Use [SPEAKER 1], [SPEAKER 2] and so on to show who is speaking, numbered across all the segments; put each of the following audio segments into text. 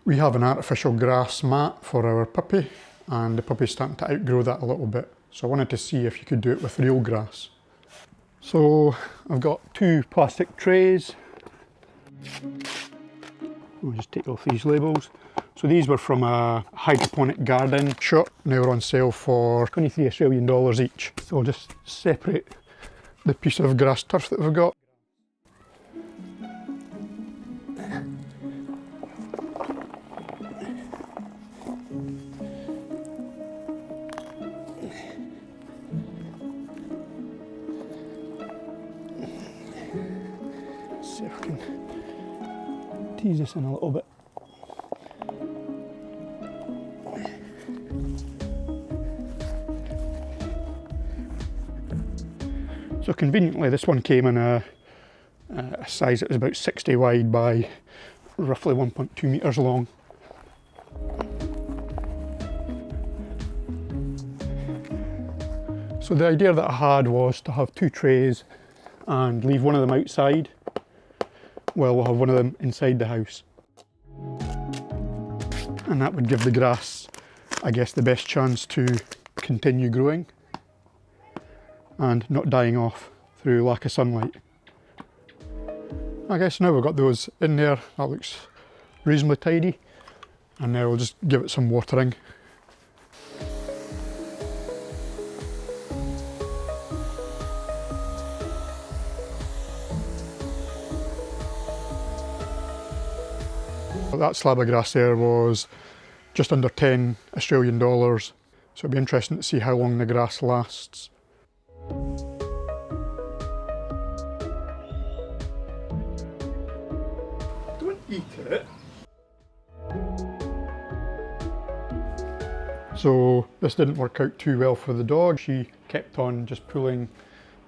[SPEAKER 1] We have an artificial grass mat for our puppy, and the puppy's starting to outgrow that a little bit. So I wanted to see if you could do it with real grass. So I've got 2 plastic trays. I'll just take off these labels. So these were from a hydroponic garden shop, and they were on sale for 23 Australian dollars each. So I'll just separate the piece of grass turf that we've got. See if I can tease this in a little bit. So conveniently this one came in a size that was about 60 wide by roughly 1.2 metres long. So the idea that I had was to have 2 trays and leave one of them outside. Well, we'll have one of them inside the house. And that would give the grass, I guess, the best chance to continue growing and not dying off through lack of sunlight. I guess now we've got those in there, that looks reasonably tidy. And now we'll just give it some watering. That slab of grass there was just under 10 Australian dollars, so it'll be interesting to see how long the grass lasts. Don't eat it. So this didn't work out too well for the dog. She kept on just pulling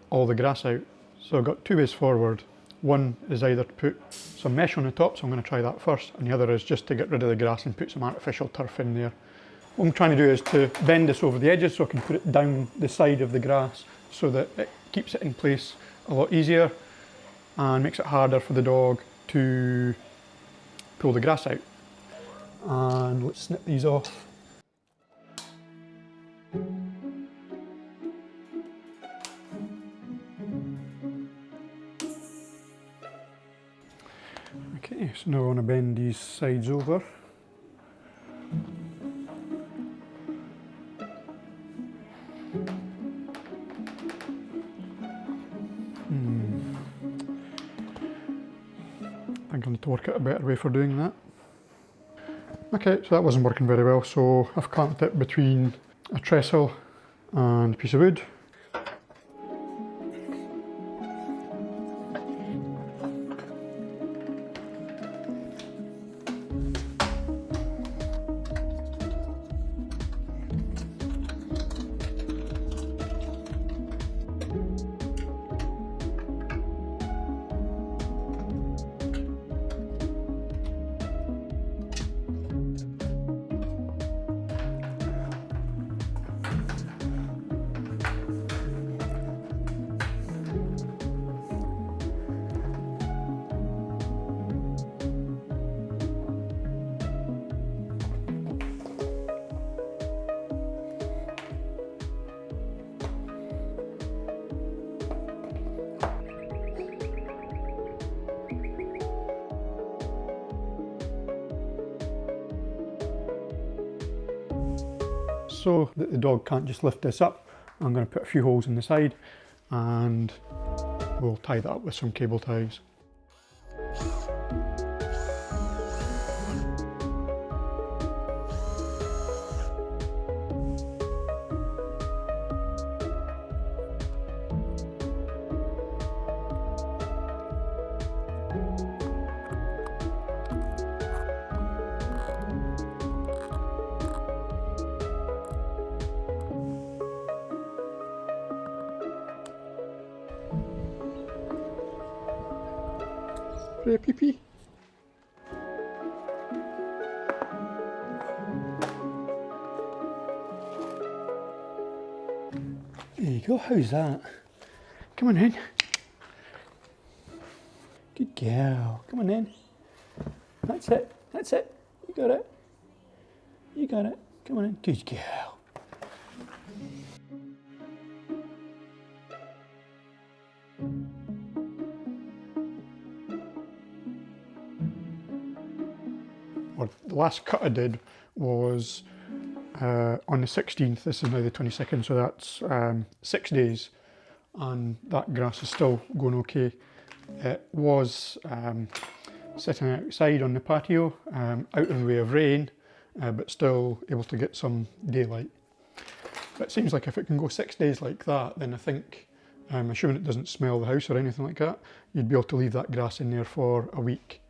[SPEAKER 1] all the grass out. So I've got 2 ways forward. One is either to put some mesh on the top, so I'm going to try that first, and the other is just to get rid of the grass and put some artificial turf in there. What I'm trying to do is to bend this over the edges so I can put it down the side of the grass so that it keeps it in place a lot easier and makes it harder for the dog to pull the grass out. And let's snip these off. Okay, so now I want to bend these sides over. I think I need to work out a better way for doing that. Okay, so that wasn't working very well, so I've clamped it between a trestle and a piece of wood. So that the dog can't just lift this up, I'm going to put a few holes in the side and we'll tie that up with some cable ties. Pee pee. There you go, how's that? Come on in. Good girl, come on in. That's it, you got it. You got it. Come on in. Good girl. Well, the last cut I did was on the 16th. This is now the 22nd, so that's 6 days, and that grass is still going okay. It was sitting outside on the patio, out of the way of rain, but still able to get some daylight. But it seems like if it can go 6 days like that, then I think, assuming it doesn't smell the house or anything like that, you'd be able to leave that grass in there for a week.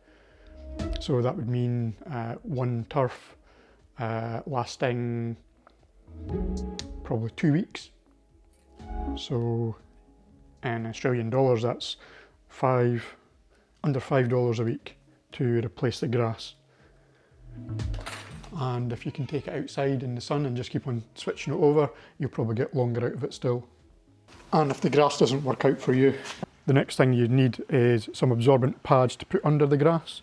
[SPEAKER 1] So that would mean one turf lasting probably 2 weeks. So in Australian dollars, that's under $5 a week to replace the grass. And if you can take it outside in the sun and just keep on switching it over, you'll probably get longer out of it still. And if the grass doesn't work out for you, the next thing you need is some absorbent pads to put under the grass.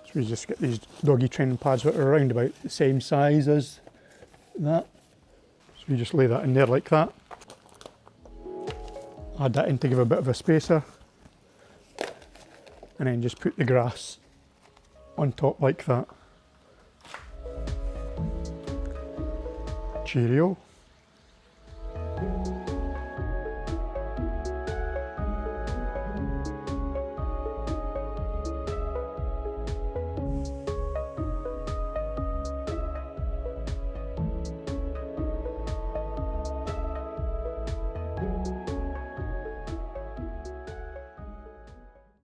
[SPEAKER 1] So you just get these doggy training pads that are around about the same size as that. So you just lay that in there like that. Add that in to give a bit of a spacer. And then just put the grass on top like that. Cheerio.